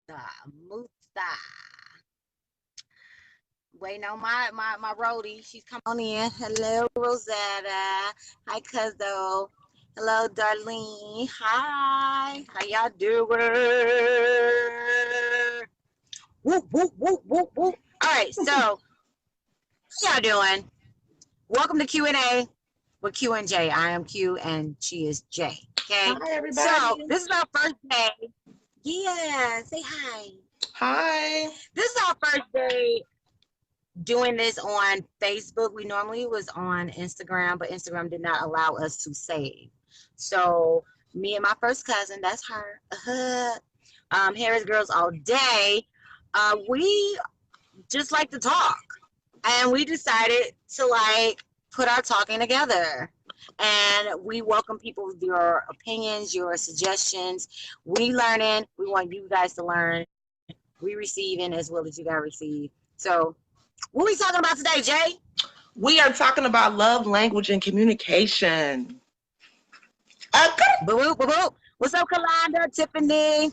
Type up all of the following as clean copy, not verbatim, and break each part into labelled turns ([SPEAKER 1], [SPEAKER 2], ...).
[SPEAKER 1] Musa. Waiting on my roadie. She's coming on in. Hello, Rosetta. Hi, Cuzzo. Hello, Darlene. Hi. How y'all doing? Whoop, whoop, whoop, whoop, whoop. All right, so how y'all doing? Welcome to Q&A with Q and J. I am Q and she is J. Okay,
[SPEAKER 2] Hi,
[SPEAKER 1] so
[SPEAKER 2] everybody.
[SPEAKER 1] this is our first day. Yeah, say hi.
[SPEAKER 2] Hi.
[SPEAKER 1] This is our first day doing this on Facebook. We normally was on Instagram, but Instagram did not allow us to save. So me and my first cousin, that's her, Harris Girls All Day, we just like to talk. And we decided to like put our talking together. And we welcome people with your opinions, your suggestions. We learning. We want you guys to learn. We receiving as well as you guys receive. So what we talking about today, Jay?
[SPEAKER 2] We are talking about love language and communication.
[SPEAKER 1] Boo boo. What's up, Kalanda, Tiffany?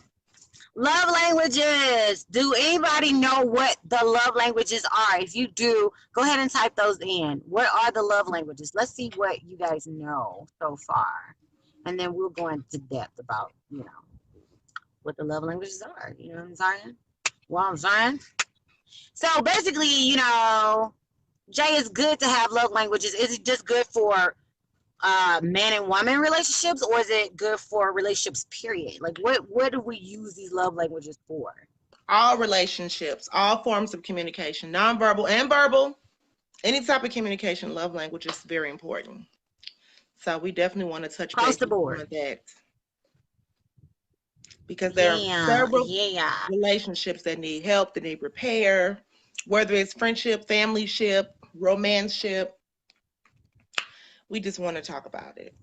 [SPEAKER 1] Love languages. Do anybody know what the love languages are? If you do, go ahead and type those in. What are the love languages? Let's see what you guys know so far. And then we'll go into depth about, what the love languages are. You know what I'm saying? What I'm saying? So basically, Jay, is good to have love languages. Is it just good for man and woman relationships, or is it good for relationships period? Like what do we use these love languages for?
[SPEAKER 2] All relationships, all forms of communication, nonverbal and verbal, any type of communication, love language is very important. So we definitely want to touch
[SPEAKER 1] Across
[SPEAKER 2] base
[SPEAKER 1] the
[SPEAKER 2] on
[SPEAKER 1] board.
[SPEAKER 2] that because there are
[SPEAKER 1] Yeah,
[SPEAKER 2] several
[SPEAKER 1] yeah.
[SPEAKER 2] relationships that need help, that need repair, whether it's friendship, familyship, romanceship. We just want to talk about it.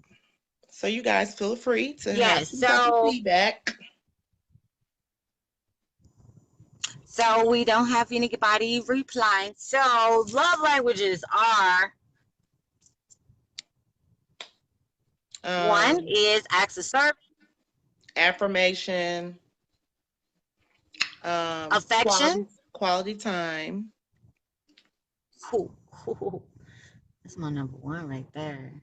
[SPEAKER 2] So you guys feel free to have
[SPEAKER 1] Yes.
[SPEAKER 2] some type of feedback.
[SPEAKER 1] So we don't have anybody replying. So love languages are one
[SPEAKER 2] Um,
[SPEAKER 1] is acts of service,
[SPEAKER 2] Affirmation,
[SPEAKER 1] affection.
[SPEAKER 2] quality time.
[SPEAKER 1] Ooh, ooh, that's my number one right there.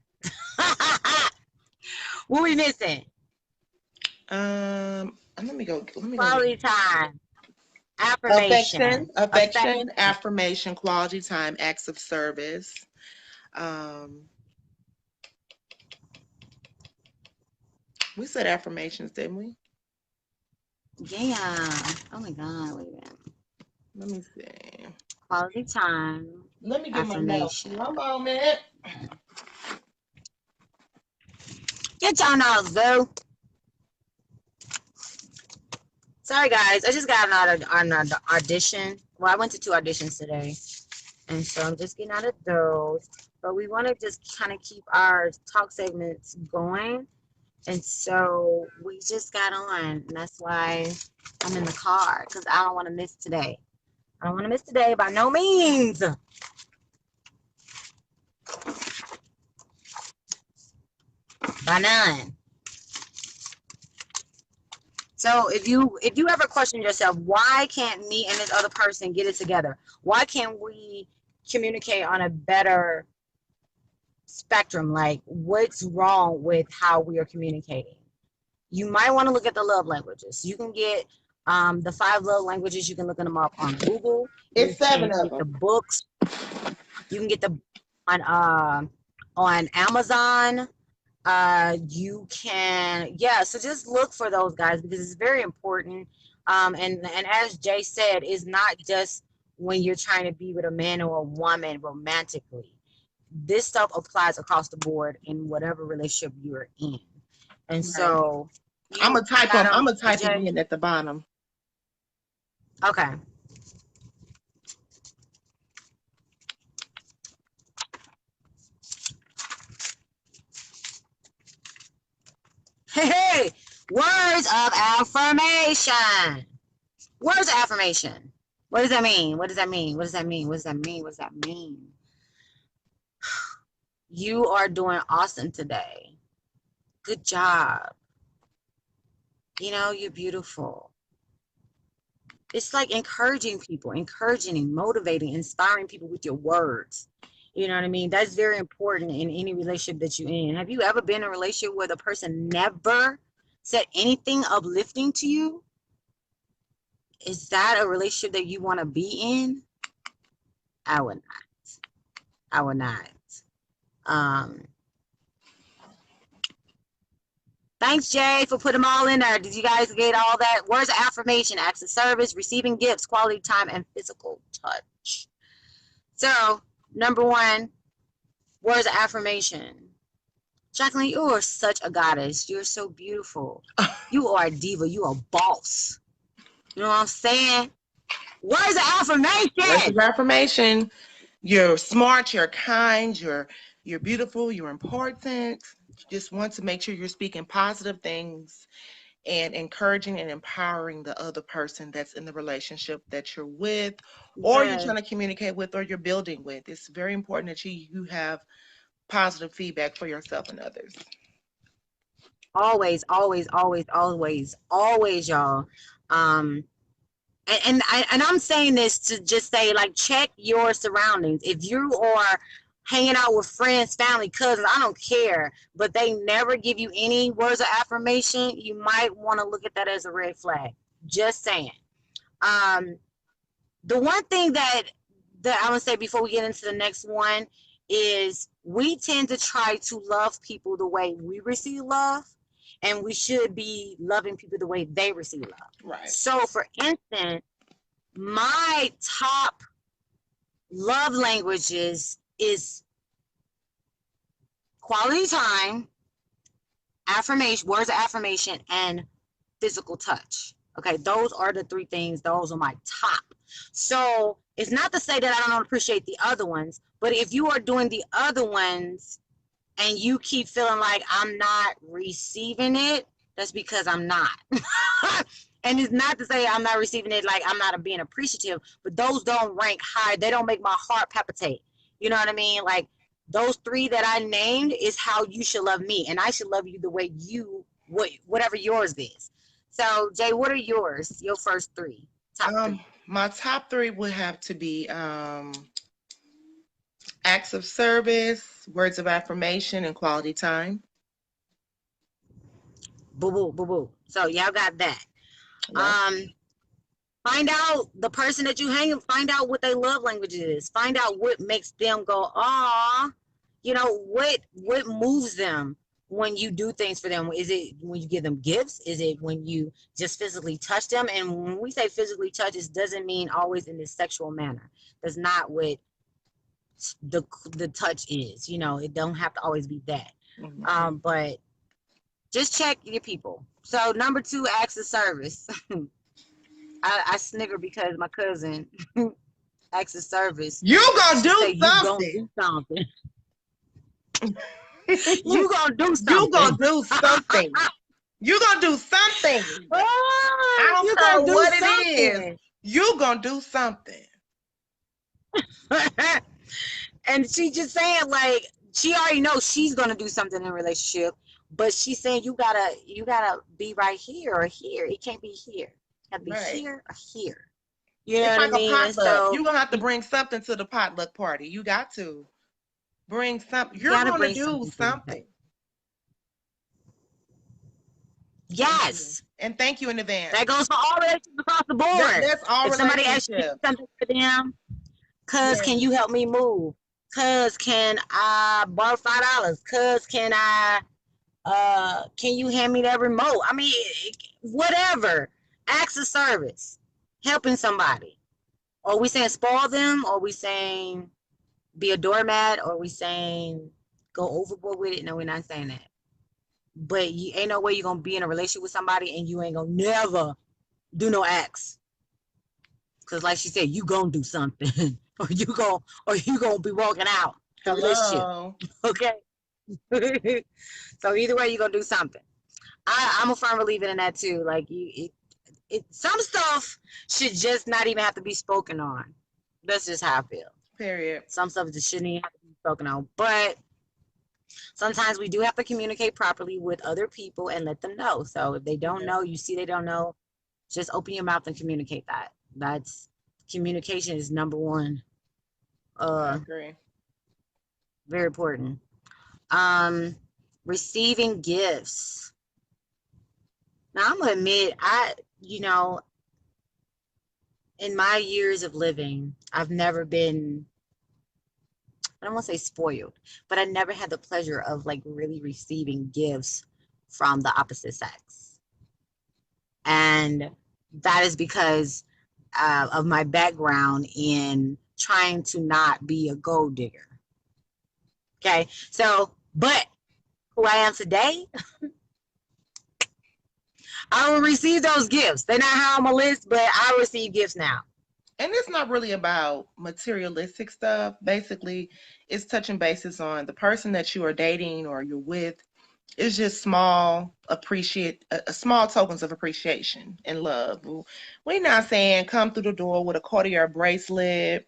[SPEAKER 1] What we missing?
[SPEAKER 2] Let me go. Let me go get
[SPEAKER 1] Quality time,
[SPEAKER 2] affection,
[SPEAKER 1] affirmation,
[SPEAKER 2] affection,
[SPEAKER 1] affection.
[SPEAKER 2] affirmation, quality time, acts of service. Um, we said affirmations, didn't we?
[SPEAKER 1] Yeah. Oh my God. Wait a minute.
[SPEAKER 2] Let me see.
[SPEAKER 1] Quality time,
[SPEAKER 2] Let me get my notes.
[SPEAKER 1] affirmation.
[SPEAKER 2] One moment.
[SPEAKER 1] Get your nose, boo. Sorry, guys. I just got an audition. Well, I went to 2 auditions today. And so I'm just getting out of those. But we want to just kind of keep our talk segments going. And so we just got on. And that's why I'm in the car because I don't want to miss today. I don't want to miss today by no means. By none. So if you ever question yourself, why can't me and this other person get it together? Why can't we communicate on a better spectrum? Like, what's wrong with how we are communicating? You might want to look at the love languages. You can get the 5 love languages. You can look them up on Google. You
[SPEAKER 2] It's 7
[SPEAKER 1] can
[SPEAKER 2] of
[SPEAKER 1] get the
[SPEAKER 2] them.
[SPEAKER 1] books. You can get the on Amazon. You can, yeah, so just look for those guys because it's very important. And as Jay said, it's not just when you're trying to be with a man or a woman romantically. This stuff applies across the board in whatever relationship you're in. And
[SPEAKER 2] Right.
[SPEAKER 1] so
[SPEAKER 2] I'm
[SPEAKER 1] you
[SPEAKER 2] gonna type
[SPEAKER 1] got
[SPEAKER 2] them.
[SPEAKER 1] them,
[SPEAKER 2] I'm gonna type it
[SPEAKER 1] Jay?
[SPEAKER 2] in at the bottom.
[SPEAKER 1] Okay. Hey, words of affirmation. Words of affirmation. What does that mean? What does that mean? What does that mean? What does that mean? What does that mean? You are doing awesome today. Good job. You're beautiful. It's like encouraging people, encouraging, motivating, inspiring people with your words. You know what I mean? That's very important in any relationship that you're in. Have you ever been in a relationship where the person never said anything uplifting to you? Is that a relationship that you want to be in? I would not. I would not. Um, Thanks, Jay, for putting them all in there. Did you guys get all that? Words of affirmation, acts of service, receiving gifts, quality time, and physical touch. So, number one, words of affirmation. Jacqueline, you are such a goddess. You're so beautiful. You are a diva. You are a boss. You know what I'm saying? Words of affirmation.
[SPEAKER 2] Words of affirmation. You're smart, you're kind, you're beautiful, you're important. You just want to make sure you're speaking positive things and encouraging and empowering the other person that's in the relationship that you're with, or you're
[SPEAKER 1] Yes.
[SPEAKER 2] trying to communicate with, or you're building with. It's very important that you have positive feedback for yourself and others.
[SPEAKER 1] Always, always, always, always, always, y'all. Um, and I'm saying this to just say, like, check your surroundings. If you are hanging out with friends, family, cousins, I don't care, but they never give you any words of affirmation, you might want to look at that as a red flag. Just saying. Um, the one thing that I want to say before we get into the next one is we tend to try to love people the way we receive love, and we should be loving people the way they receive love.
[SPEAKER 2] Right.
[SPEAKER 1] So, for instance, my top love languages is quality time, affirmation, words of affirmation, and physical touch. Okay, those are the three things. Those are my top. So it's not to say that I don't appreciate the other ones, but if you are doing the other ones and you keep feeling like I'm not receiving it, that's because I'm not. And it's not to say I'm not receiving it like I'm not being appreciative, but those don't rank high. They don't make my heart palpitate. You know what I mean? Like, those three that I named is how you should love me, and I should love you the way you, whatever yours is. So, Jay, what are yours? Your first three, top three.
[SPEAKER 2] My top three would have to be acts of service, words of affirmation, and quality time.
[SPEAKER 1] Boo boo boo boo. So y'all got that.
[SPEAKER 2] Yeah.
[SPEAKER 1] Find out the person that you hang. Find out what their love language is. Find out what makes them go, ah. You know, what moves them when you do things for them. Is it when you give them gifts? Is it when you just physically touch them? And when we say physically touch, it doesn't mean always in this sexual manner. That's not what the touch is. You know, it don't have to always be that.
[SPEAKER 2] Mm-hmm.
[SPEAKER 1] But just check your people. So number two, acts of service. I snigger because my cousin acts of service.
[SPEAKER 2] You gonna do
[SPEAKER 1] say,
[SPEAKER 2] something.
[SPEAKER 1] You gonna do something.
[SPEAKER 2] You gonna do something. You gonna do something.
[SPEAKER 1] Oh,
[SPEAKER 2] I
[SPEAKER 1] you
[SPEAKER 2] don't care what
[SPEAKER 1] something.
[SPEAKER 2] it is. You gonna do something.
[SPEAKER 1] And she just saying, like, she already knows she's gonna do something in a relationship, but she's saying you gotta be right here or here. It can't be here. It gotta be
[SPEAKER 2] Right.
[SPEAKER 1] here or here. You know
[SPEAKER 2] It's
[SPEAKER 1] what
[SPEAKER 2] like
[SPEAKER 1] I mean?
[SPEAKER 2] a potluck.
[SPEAKER 1] So
[SPEAKER 2] You're gonna have to bring something to the potluck party. You got to bring something. You're
[SPEAKER 1] gotta
[SPEAKER 2] gonna
[SPEAKER 1] bring
[SPEAKER 2] do something.
[SPEAKER 1] Yes.
[SPEAKER 2] And thank you in advance.
[SPEAKER 1] That goes for all relationships across the board.
[SPEAKER 2] That's all
[SPEAKER 1] if somebody asks you to do
[SPEAKER 2] relationships.
[SPEAKER 1] something for them, cuz
[SPEAKER 2] Yes.
[SPEAKER 1] can you help me move? Cuz can I borrow $5? Cuz can you hand me that remote? I mean, whatever. Acts of service. Helping somebody. Or we saying spoil them? Or we saying be a doormat? Or we saying go overboard with it? No, we're not saying that. But you ain't no way you're gonna be in a relationship with somebody and you ain't gonna never do no acts. Cause like she said, you gonna do something. or you gonna be walking out the relationship. Okay. So either way, you're gonna do something. I'm a firm believer in that too. Like some stuff should just not even have to be spoken on. That's just how I feel.
[SPEAKER 2] Period.
[SPEAKER 1] Some stuff just shouldn't even have to be spoken on. But sometimes we do have to communicate properly with other people and let them know. So if they don't know, you see they don't know, just open your mouth and communicate that. That's communication is number one.
[SPEAKER 2] I
[SPEAKER 1] Uh,
[SPEAKER 2] agree.
[SPEAKER 1] very important. Um, Receiving gifts. Now I'm gonna admit, in my years of living, I've never been, I don't want to say spoiled, but I never had the pleasure of like really receiving gifts from the opposite sex. And that is because of my background in trying to not be a gold digger. Okay. So, but who I am today, I will receive those gifts. They're not high on my list, but I receive gifts now.
[SPEAKER 2] And it's not really about materialistic stuff. Basically, it's touching bases on the person that you are dating or you're with. It's just small tokens of appreciation and love. We're not saying come through the door with a Cartier bracelet,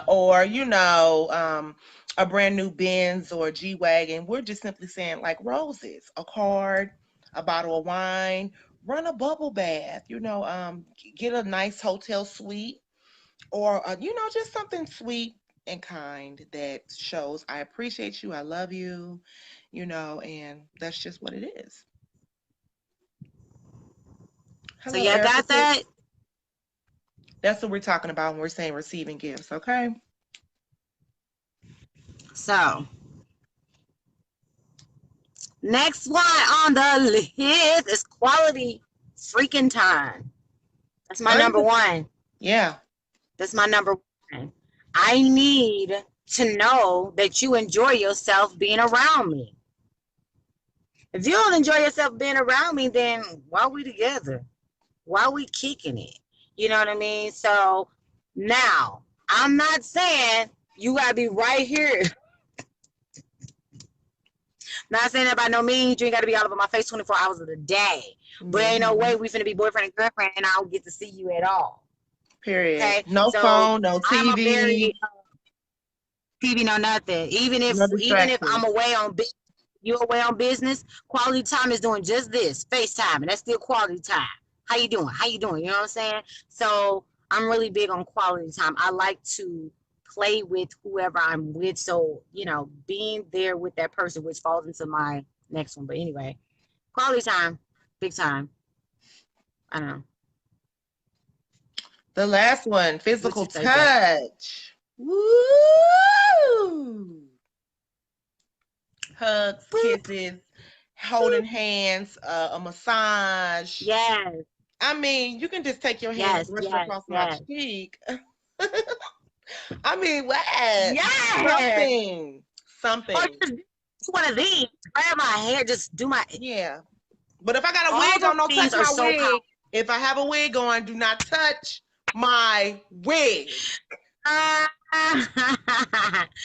[SPEAKER 2] or a brand new Benz or G wagon. We're just simply saying like roses, a card, a bottle of wine, run a bubble bath. Get a nice hotel suite, or just something sweet and kind that shows I appreciate you, I love you, and that's just what it is.
[SPEAKER 1] So,
[SPEAKER 2] Hello,
[SPEAKER 1] yeah,
[SPEAKER 2] Erica.
[SPEAKER 1] got that.
[SPEAKER 2] That's what we're talking about when we're saying receiving gifts, okay?
[SPEAKER 1] So, next one on the list is quality freaking time. That's my number one.
[SPEAKER 2] Yeah.
[SPEAKER 1] That's my number one. I need to know that you enjoy yourself being around me. If you don't enjoy yourself being around me, then why are we together? Why are we kicking it? You know what I mean? So now, I'm not saying you gotta be right here. Not saying that by no means. You ain't gotta be all over my face 24 hours of the day. But ain't no way we finna be boyfriend and girlfriend and I don't get to see you at all.
[SPEAKER 2] Period.
[SPEAKER 1] Okay?
[SPEAKER 2] No
[SPEAKER 1] So
[SPEAKER 2] phone, no
[SPEAKER 1] I'm a
[SPEAKER 2] TV,
[SPEAKER 1] very TV, no nothing.
[SPEAKER 2] no
[SPEAKER 1] Even if
[SPEAKER 2] distractions.
[SPEAKER 1] I'm away on you away on business, quality time is doing just this, FaceTime, and that's still quality time. How you doing? How you doing? You know what I'm saying? So I'm really big on quality time. I like to play with whoever I'm with. So, being there with that person, which falls into my next one. But anyway, quality time, big time. I don't know.
[SPEAKER 2] The last one,
[SPEAKER 1] What
[SPEAKER 2] physical
[SPEAKER 1] you say, Jack?
[SPEAKER 2] touch. Woo! Hugs,
[SPEAKER 1] Boop,
[SPEAKER 2] kisses, holding
[SPEAKER 1] boop.
[SPEAKER 2] hands, a massage.
[SPEAKER 1] Yes,
[SPEAKER 2] I mean, you can just take your hand and
[SPEAKER 1] yes,
[SPEAKER 2] brush it
[SPEAKER 1] yes,
[SPEAKER 2] across my
[SPEAKER 1] yes.
[SPEAKER 2] cheek. I mean, what?
[SPEAKER 1] Yes.
[SPEAKER 2] Something.
[SPEAKER 1] Or
[SPEAKER 2] Something.
[SPEAKER 1] just one of these. Grab my hair, just do my.
[SPEAKER 2] Yeah. But if I got a
[SPEAKER 1] All
[SPEAKER 2] wig
[SPEAKER 1] those
[SPEAKER 2] on, don't touch
[SPEAKER 1] things are
[SPEAKER 2] my
[SPEAKER 1] so
[SPEAKER 2] wig.
[SPEAKER 1] powerful.
[SPEAKER 2] If I have a wig on, do not touch my wig.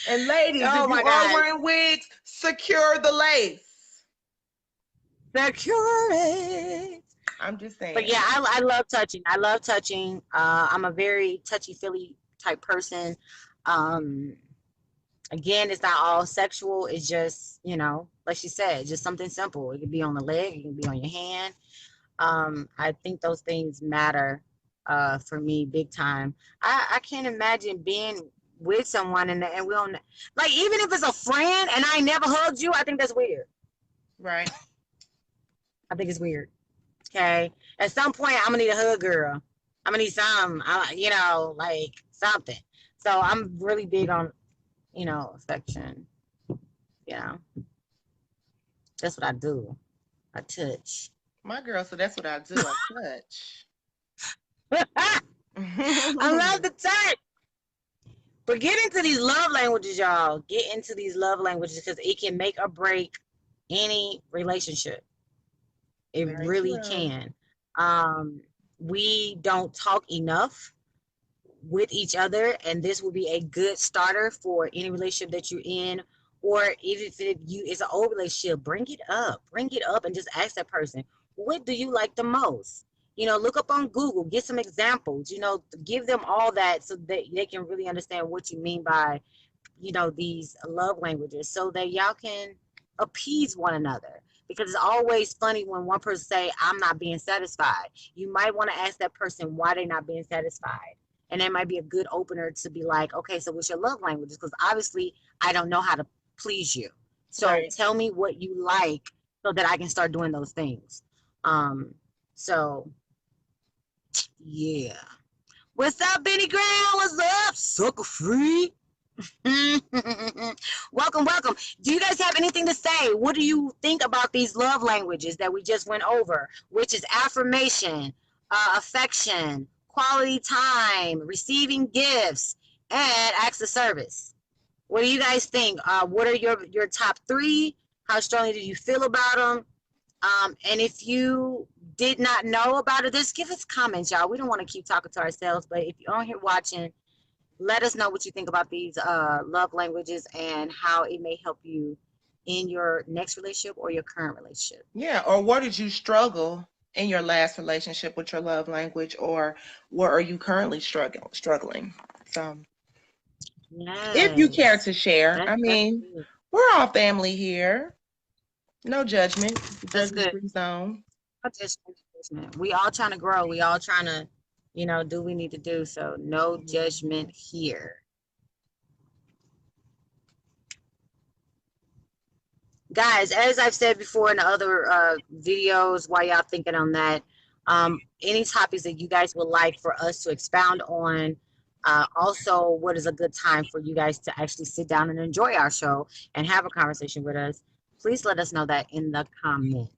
[SPEAKER 2] And ladies, if
[SPEAKER 1] Oh
[SPEAKER 2] you
[SPEAKER 1] my
[SPEAKER 2] are
[SPEAKER 1] God.
[SPEAKER 2] wearing wigs, secure the lace.
[SPEAKER 1] Security.
[SPEAKER 2] I'm just
[SPEAKER 1] But yeah,
[SPEAKER 2] saying.
[SPEAKER 1] I love touching. I love touching. I'm a very touchy feely type person. Um, Again, it's not all sexual. It's just, like she said, just something simple. It could be on the leg, it can be on your hand. I think those things matter for me big time. I can't imagine being with someone and we don't like, even if it's a friend and I never hugged you, I think that's weird.
[SPEAKER 2] Right.
[SPEAKER 1] I think it's weird. Okay. At some point I'm gonna need a hug, girl. I'm gonna need some, like something. So I'm really big on, affection. You know, that's what I do. I touch.
[SPEAKER 2] My girl, so that's what I do. I touch.
[SPEAKER 1] I love the touch. But get into these love languages, y'all. Get into these love languages because it can make or break any relationship. It
[SPEAKER 2] Very
[SPEAKER 1] really
[SPEAKER 2] true.
[SPEAKER 1] can. Um, we don't talk enough with each other, and this will be a good starter for any relationship that you're in. Or even if it's an old relationship, bring it up, and just ask that person, what do you like the most? Look up on Google, get some examples. Give them all that so that they can really understand what you mean by these love languages, so that y'all can appease one another. because it's always funny when one person say, I'm not being satisfied. You might want to ask that person why they're not being satisfied. And that might be a good opener to be like, okay, so what's your love language? Because obviously I don't know how to please you. So
[SPEAKER 2] Right.
[SPEAKER 1] tell me what you like so that I can start doing those things. Um, so yeah. What's up, Benny Graham? What's up? Sucker free. Welcome, welcome. Do you guys have anything to say? What do you think about these love languages that we just went over, which is affirmation, affection, quality time, receiving gifts, and acts of service? What do you guys think? What are your top three? How strongly do you feel about them? And if you did not know about it, just give us comments, y'all. We don't want to keep talking to ourselves, but if you're on here watching, let us know what you think about these love languages and how it may help you in your next relationship or your current relationship.
[SPEAKER 2] Yeah. Or where did you struggle in your last relationship with your love language, or where are you currently struggling? So if you care
[SPEAKER 1] Yes,
[SPEAKER 2] to share, I
[SPEAKER 1] that's
[SPEAKER 2] mean,
[SPEAKER 1] good.
[SPEAKER 2] we're all family here. No judgment. It's a
[SPEAKER 1] That's
[SPEAKER 2] judgment
[SPEAKER 1] good.
[SPEAKER 2] free zone.
[SPEAKER 1] We all trying to grow. We all trying to, do what we need to do. So no judgment here. Guys, as I've said before in the other videos, while y'all thinking on that, any topics that you guys would like for us to expound on, also what is a good time for you guys to actually sit down and enjoy our show and have a conversation with us, please let us know that in the comment.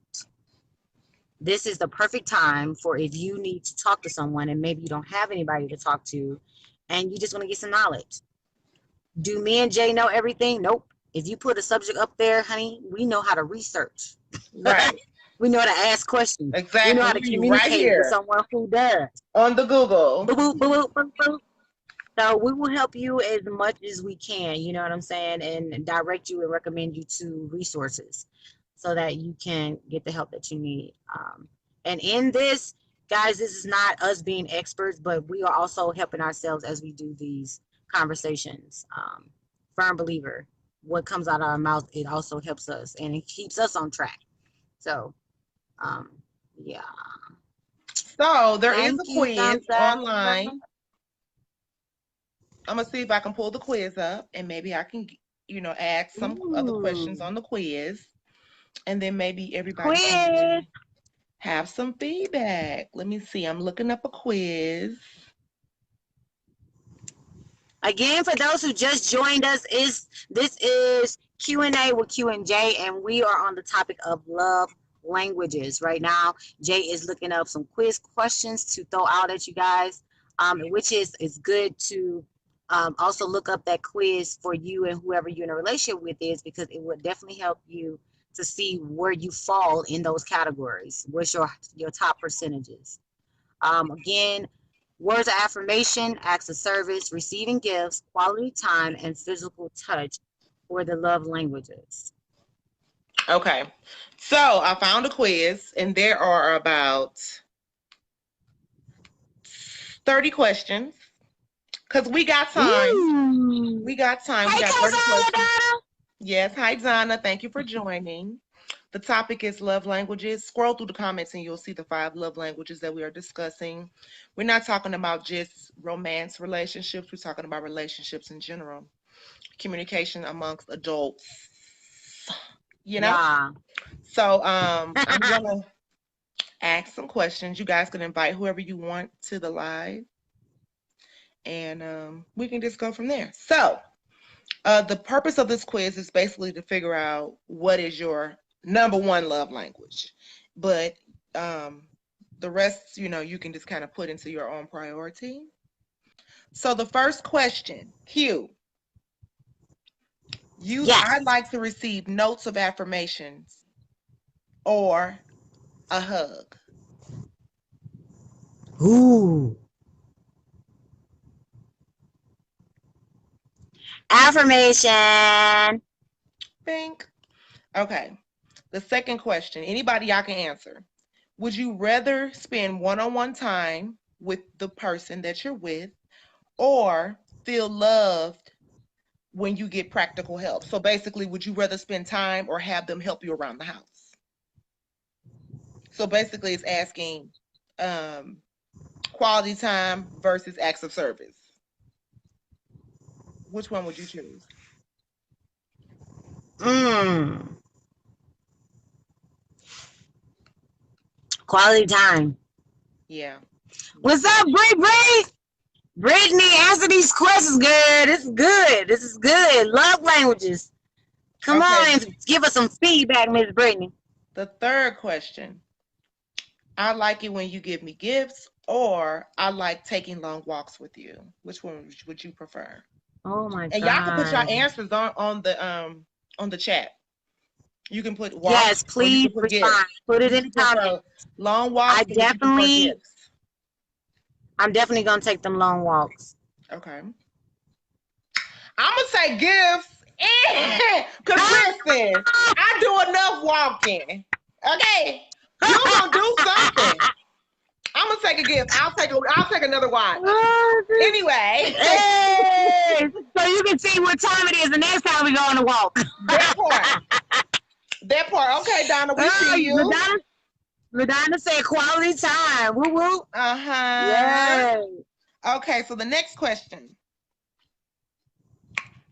[SPEAKER 1] This is the perfect time for if you need to talk to someone and maybe you don't have anybody to talk to and you just want to get some knowledge. Do me and Jay know everything? Nope. If you put a subject up there, honey, we know how to research.
[SPEAKER 2] Right.
[SPEAKER 1] We know how to ask questions. We know how to
[SPEAKER 2] Exactly. Right
[SPEAKER 1] communicate with
[SPEAKER 2] here
[SPEAKER 1] someone who does.
[SPEAKER 2] on the Google.
[SPEAKER 1] Boop, boop, boop, boop, boop. So we will help you as much as we can, you know what I'm saying, and direct you and recommend you to resources so that you can get the help that you need. And in this, guys, this is not us being experts, but we are also helping ourselves as we do these conversations. Firm believer, what comes out of our mouth, it also helps us and it keeps us on track. So, um, yeah.
[SPEAKER 2] So there is a
[SPEAKER 1] Thank you,
[SPEAKER 2] quiz
[SPEAKER 1] thumbs up.
[SPEAKER 2] online. I'm gonna see if I can pull the quiz up, and maybe I can, add some other questions
[SPEAKER 1] Ooh,
[SPEAKER 2] on the quiz, and then maybe everybody
[SPEAKER 1] quiz.
[SPEAKER 2] can have some feedback. Let me see. I'm looking up a quiz.
[SPEAKER 1] Again, for those who just joined us, this is Q&A with Q and J, and we are on the topic of love languages. Right now, Jay is looking up some quiz questions to throw out at you guys, which is good to also look up that quiz for you and whoever you're in a relationship with is because it would definitely help you to see where you fall in those categories. What's your top percentages? Again, words of affirmation, acts of service, receiving gifts, quality time, and physical touch were the love languages.
[SPEAKER 2] Okay. So I found a quiz, and there are about 30 questions. Because we got time.
[SPEAKER 1] Ooh.
[SPEAKER 2] We got time. We
[SPEAKER 1] Hey,
[SPEAKER 2] got 30
[SPEAKER 1] Kazana,
[SPEAKER 2] questions.
[SPEAKER 1] Donna.
[SPEAKER 2] Yes. Hi, Donna. Thank you for joining. The topic is love languages. Scroll through the comments and you'll see the 5 love languages that we are discussing. We're not talking about just romance relationships. We're talking about relationships in general. Communication amongst adults,
[SPEAKER 1] Yeah.
[SPEAKER 2] So I'm gonna ask some questions. You guys can invite whoever you want to the live, and we can just go from there. So the purpose of this quiz is basically to figure out what is your number one love language, but the rest, you can just kind of put into your own priority. So the first question, Q, I'd
[SPEAKER 1] Yes.
[SPEAKER 2] like to receive notes of affirmations or a hug.
[SPEAKER 1] Ooh. Affirmation.
[SPEAKER 2] Think. Okay. The second question, anybody y'all can answer. Would you rather spend one-on-one time with the person that you're with or feel loved when you get practical help? So basically, would you rather spend time or have them help you around the house? So basically, it's asking quality time versus acts of service. Which one would you choose?
[SPEAKER 1] Mm. Quality time.
[SPEAKER 2] Yeah.
[SPEAKER 1] What's up, Bree? Brittany, answer these questions, girl. This is good. This is good. Love languages. Come
[SPEAKER 2] Okay.
[SPEAKER 1] on and give us some feedback, Miss Brittany.
[SPEAKER 2] The third question. I like it when you give me gifts, or I like taking long walks with you. Which one would you prefer?
[SPEAKER 1] Oh my
[SPEAKER 2] And y'all can put your
[SPEAKER 1] God.
[SPEAKER 2] answers on the chat. You can put
[SPEAKER 1] Yes,
[SPEAKER 2] walks or you
[SPEAKER 1] please
[SPEAKER 2] can put gifts.
[SPEAKER 1] respond. Put it
[SPEAKER 2] Would
[SPEAKER 1] in
[SPEAKER 2] you
[SPEAKER 1] the comments.
[SPEAKER 2] prefer long walks or would you prefer gifts?
[SPEAKER 1] I'm definitely gonna take them long walks.
[SPEAKER 2] Okay. I'm gonna say gifts. Cause listen, I do enough walking. Okay. You gonna do something. I'm gonna take a gift. I'll take another watch. Anyway.
[SPEAKER 1] Hey, so you can see what time it is the next time we go on a walk.
[SPEAKER 2] That part. That part. Okay, Donna, we see you.
[SPEAKER 1] LaDonna said quality time. Woo woo.
[SPEAKER 2] Uh-huh.
[SPEAKER 1] Yay.
[SPEAKER 2] Okay, so the next question.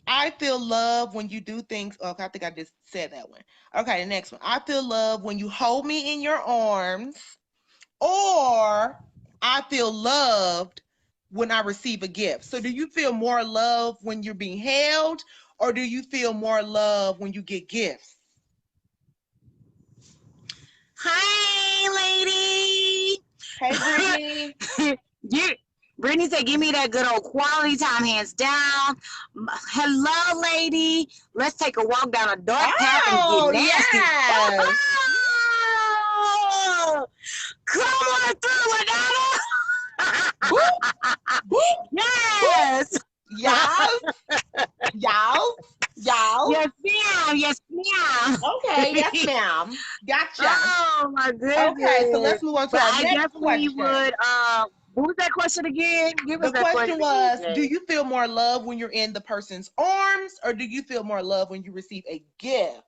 [SPEAKER 2] I feel love when you do things. Okay, I think I just said that one. Okay, the next one. I feel love when you hold me in your arms, or I feel loved when I receive a gift. So do you feel more love when you're being held, or do you feel more love when you get gifts?
[SPEAKER 1] Hi, lady.
[SPEAKER 2] Hey, Brittany.
[SPEAKER 1] Brittany said, give me that good old quality time, hands down. Hello, lady. Let's take a walk down a dark path and get nasty.
[SPEAKER 2] Yes.
[SPEAKER 1] Oh, come on through, LaDonna. Yes.
[SPEAKER 2] Y'all.
[SPEAKER 1] Yes, ma'am. Yes, ma'am.
[SPEAKER 2] Okay, yes, ma'am. Gotcha.
[SPEAKER 1] Oh, my goodness.
[SPEAKER 2] Okay, so let's move on to our next question.
[SPEAKER 1] Would, what was that question again? Give us
[SPEAKER 2] The
[SPEAKER 1] that
[SPEAKER 2] question was,
[SPEAKER 1] again,
[SPEAKER 2] do you feel more love when you're in the person's arms, or do you feel more love when you receive a gift?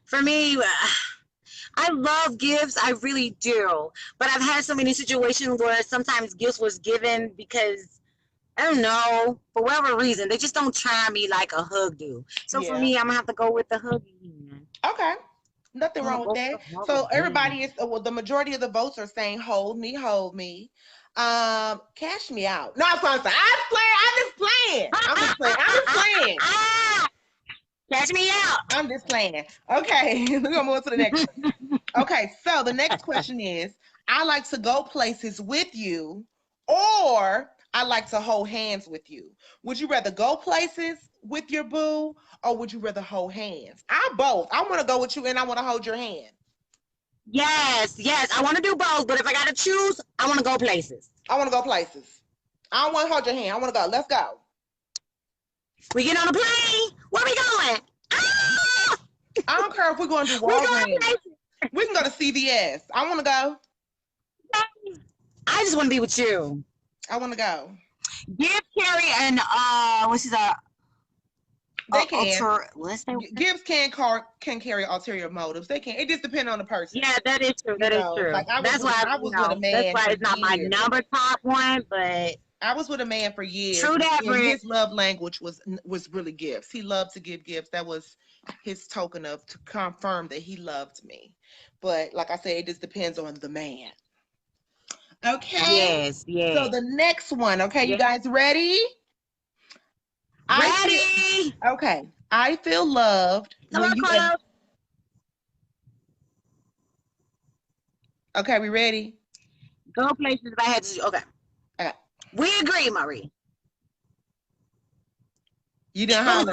[SPEAKER 1] For me, I love gifts. I really do. But I've had so many situations where sometimes gifts was given because, I don't know, for whatever reason, they just don't charm me like a hug do. So for me, I'm going to have to go with the hug again.
[SPEAKER 2] Okay. Nothing wrong with that. So everybody is, well, the majority of the votes are saying, hold me, hold me. Cash me out. No, I'm sorry. I'm just playing.
[SPEAKER 1] Cash me out.
[SPEAKER 2] I'm just playing. Okay, we're gonna move on to the next one. Okay, so the next question is, I like to go places with you, or I like to hold hands with you. Would you rather go places with your boo, or would you rather hold hands? I both. I want to go with you and I want to hold your hand.
[SPEAKER 1] Yes. I want to do both, but if I got to choose, I want to go places.
[SPEAKER 2] I want to go places. I don't want to hold your hand. I want to go. Let's go.
[SPEAKER 1] We get on a plane. Where we going? Ah!
[SPEAKER 2] I don't care if we're going to Walgreens. We can go to CVS. I want to go.
[SPEAKER 1] I just want to be with you.
[SPEAKER 2] I want to go.
[SPEAKER 1] Give Carrie and what's his
[SPEAKER 2] they can.
[SPEAKER 1] Gifts
[SPEAKER 2] can carry ulterior motives. They can. It just depends on the person.
[SPEAKER 1] Yeah, that is true. That is true.
[SPEAKER 2] Like
[SPEAKER 1] that's why I was with a man. That's why it's not my number top one, but
[SPEAKER 2] I was with a man for years.
[SPEAKER 1] True that,
[SPEAKER 2] and his love language was really gifts. He loved to give gifts. That was his token to confirm that he loved me. But like I said, it just depends on the man. Okay.
[SPEAKER 1] Yes.
[SPEAKER 2] So the next one. Okay, you guys ready?
[SPEAKER 1] Ready.
[SPEAKER 2] Okay. I feel loved. Okay, we ready?
[SPEAKER 1] Go places if I had to. Okay. We agree, Marie.
[SPEAKER 2] You didn't holler.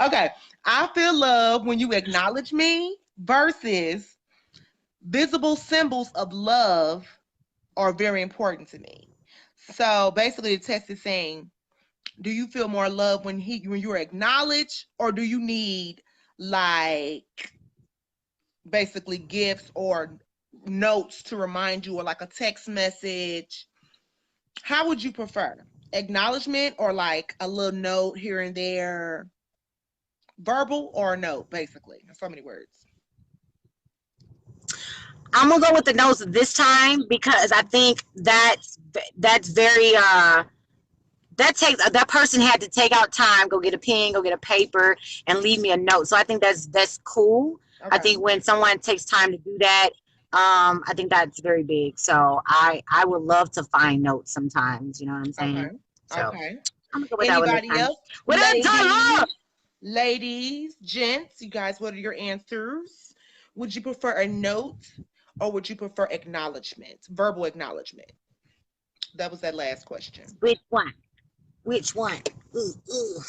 [SPEAKER 2] Okay. I feel love when you acknowledge me versus visible symbols of love are very important to me. So basically the test is saying, do you feel more love when you're acknowledged, or do you need like basically gifts or notes to remind you, or like a text message? How would you prefer? acknowledgement or like a little note here and there? Verbal or a note, basically. In so many words.
[SPEAKER 1] I'm gonna go with the notes this time because I think that's very that takes that person had to take out time, go get a pen, go get a paper, and leave me a note. So I think that's cool. I
[SPEAKER 2] Okay.
[SPEAKER 1] think when someone takes time to do that, I think that's very big. So I would love to find notes sometimes. You know what I'm
[SPEAKER 2] Okay.
[SPEAKER 1] saying? So
[SPEAKER 2] Okay.
[SPEAKER 1] I'm gonna go with that one this
[SPEAKER 2] Anybody
[SPEAKER 1] time.
[SPEAKER 2] else?
[SPEAKER 1] What up, Tyler?
[SPEAKER 2] Ladies, gents, you guys, what are your answers? Would you prefer a note or would you prefer acknowledgement, verbal acknowledgement? That was that last question.
[SPEAKER 1] Which one? Which one? Ooh, ooh.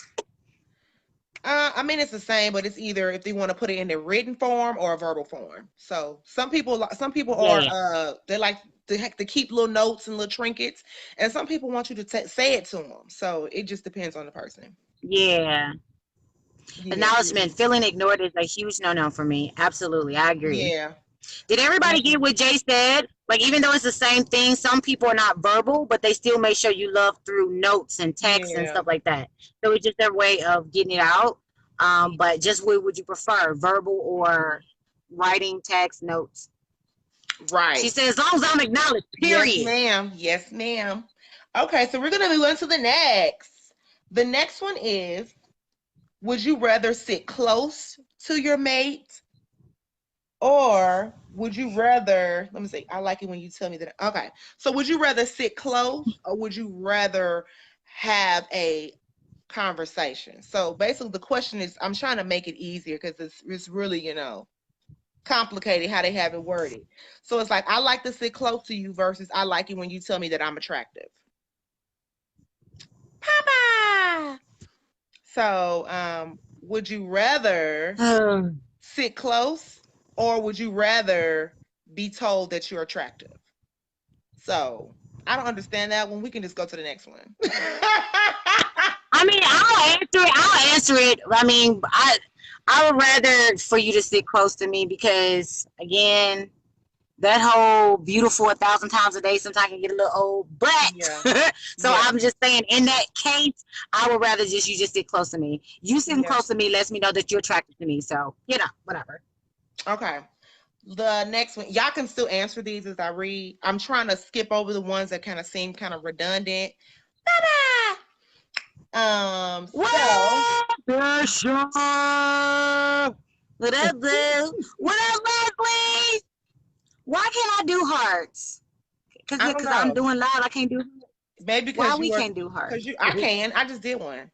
[SPEAKER 2] I mean, it's the same, but it's either if they want to put it in a written form or a verbal form. So some people are
[SPEAKER 1] Yeah,
[SPEAKER 2] they like to keep little notes and little trinkets, and some people want you to say it to them. So it just depends on the person.
[SPEAKER 1] yeah.
[SPEAKER 2] Yeah,
[SPEAKER 1] Acknowledgement. Feeling ignored is a huge no-no for me. Absolutely, I agree.
[SPEAKER 2] yeah,
[SPEAKER 1] Did everybody get what Jay said? Like, even though it's the same thing, some people are not verbal, but they still make sure you love through notes and texts and
[SPEAKER 2] yeah.
[SPEAKER 1] stuff like that. So it's just their way of getting it out. But just what would you prefer, verbal or writing, text, notes? She
[SPEAKER 2] Right.
[SPEAKER 1] said, as long as I'm acknowledged,
[SPEAKER 2] Yes,
[SPEAKER 1] period.
[SPEAKER 2] ma'am. Yes, ma'am. Okay, so we're gonna move on to the next. The next one is: would you rather sit close to your mate, or would you rather? Let me see. I like it when you tell me that. Okay, so would you rather sit close, or would you rather have a conversation? So basically, the question is: I'm trying to make it easier because it's really complicated how they have it worded. So it's like I like to sit close to you versus I like it when you tell me that I'm attractive. Papa. So would you rather sit close or would you rather be told that you're attractive? So I don't understand that one. We can just go to the next one.
[SPEAKER 1] I mean, I'll answer it. I'll answer it. I mean, I would rather for you to sit close to me because, again, that whole beautiful 1,000 times a day sometimes can get a little old.
[SPEAKER 2] Yeah.
[SPEAKER 1] But so
[SPEAKER 2] Yeah.
[SPEAKER 1] I'm just saying, in that case, I would rather just you just sit close to me. You sitting
[SPEAKER 2] Yeah.
[SPEAKER 1] close to me lets me know that you're attracted to me. So whatever.
[SPEAKER 2] Okay. The next one, y'all can still answer these as I read. I'm trying to skip over the ones that kind of seem kind of redundant. Bye bye. So
[SPEAKER 1] What the show? What up, Blue? What up, Leslie? Why can't I do hearts?
[SPEAKER 2] I don't
[SPEAKER 1] Because I'm
[SPEAKER 2] know.
[SPEAKER 1] doing loud, I can't do.
[SPEAKER 2] Maybe
[SPEAKER 1] Why
[SPEAKER 2] because
[SPEAKER 1] we
[SPEAKER 2] you are,
[SPEAKER 1] can't do hearts?
[SPEAKER 2] because you, I can. I just did one.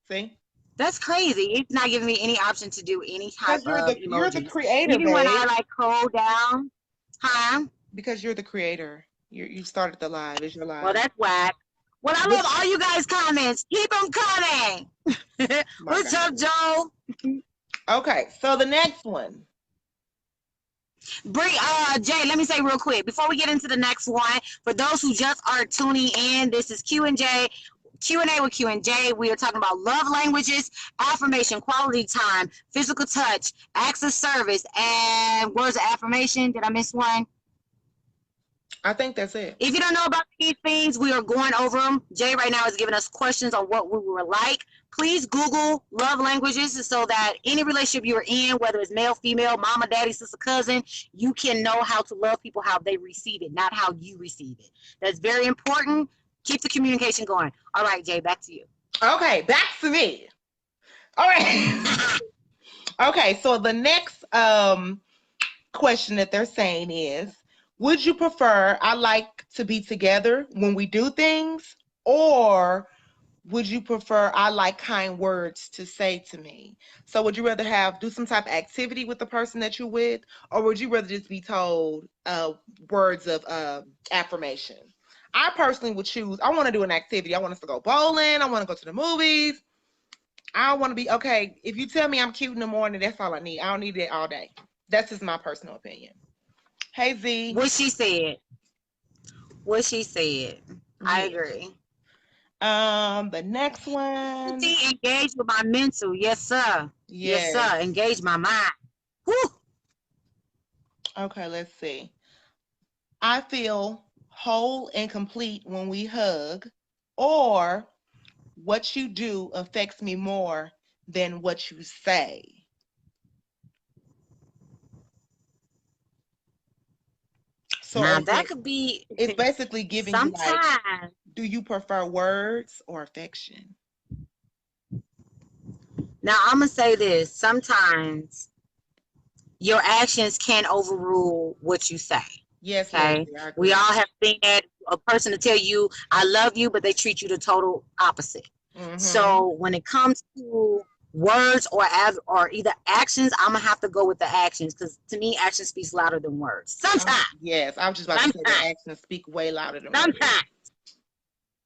[SPEAKER 2] See?
[SPEAKER 1] That's crazy. It's not giving me any option to do any type
[SPEAKER 2] Because
[SPEAKER 1] of
[SPEAKER 2] you're the
[SPEAKER 1] emojis.
[SPEAKER 2] creator,
[SPEAKER 1] Even when I
[SPEAKER 2] babe.
[SPEAKER 1] like hold down, huh?
[SPEAKER 2] Because you're the creator. You started the live. It's your
[SPEAKER 1] Well,
[SPEAKER 2] live.
[SPEAKER 1] that's whack. Well, I love
[SPEAKER 2] Which,
[SPEAKER 1] all you guys' comments. Keep them coming.
[SPEAKER 2] my
[SPEAKER 1] What's
[SPEAKER 2] God.
[SPEAKER 1] up, Joe?
[SPEAKER 2] Okay, so the next one.
[SPEAKER 1] Bree, Jay, let me say real quick before we get into the next one. For those who just are tuning in, this is Q&A with Q and J. We are talking about love languages, affirmation, quality time, physical touch, acts of service, and words of affirmation. Did I miss one?
[SPEAKER 2] I think that's it.
[SPEAKER 1] If you don't know about these things, we are going over them. Jay right now is giving us questions on what we were like. Please Google love languages so that any relationship you're in, whether it's male, female, mama, daddy, sister, cousin, you can know how to love people how they receive it, not how you receive it. That's very important. Keep the communication going. All right, Jay, back to you.
[SPEAKER 2] Okay, back to me. All right. Okay, so the next question that they're saying is, would you prefer I like to be together when we do things, or would you prefer I like kind words to say to me? So would you rather do some type of activity with the person that you're with, or would you rather just be told words of affirmation? I personally would choose, I want to do an activity. I want us to go bowling. I want to go to the movies. I want to be, okay, if you tell me I'm cute in the morning, that's all I need. I don't need it all day. That's just my personal opinion. Hey, Z.
[SPEAKER 1] What she said. What she said. I
[SPEAKER 2] Yeah.
[SPEAKER 1] agree.
[SPEAKER 2] The next one.
[SPEAKER 1] Engage with my mental. Yes, sir. Yes,
[SPEAKER 2] Yes.
[SPEAKER 1] sir. Engage my mind. Whew.
[SPEAKER 2] Okay, let's see. I feel whole and complete when we hug, or what you do affects me more than what you say. So
[SPEAKER 1] Now
[SPEAKER 2] is
[SPEAKER 1] that
[SPEAKER 2] it,
[SPEAKER 1] could be
[SPEAKER 2] it's basically giving you like,
[SPEAKER 1] sometimes.
[SPEAKER 2] do you prefer words or affection?
[SPEAKER 1] Now I'm gonna say this. Sometimes your actions can overrule what you say.
[SPEAKER 2] Yes,
[SPEAKER 1] Okay.
[SPEAKER 2] Leslie, I
[SPEAKER 1] We
[SPEAKER 2] agree.
[SPEAKER 1] all have seen that, a person to tell you I love you, but they treat you the total opposite.
[SPEAKER 2] Mm-hmm.
[SPEAKER 1] So when it comes to words or either actions, I'm gonna have to go with the actions because to me, action speaks louder than words. Sometimes,
[SPEAKER 2] Yes, I was just about to say that
[SPEAKER 1] sometimes,
[SPEAKER 2] actions speak way louder than words.
[SPEAKER 1] sometimes.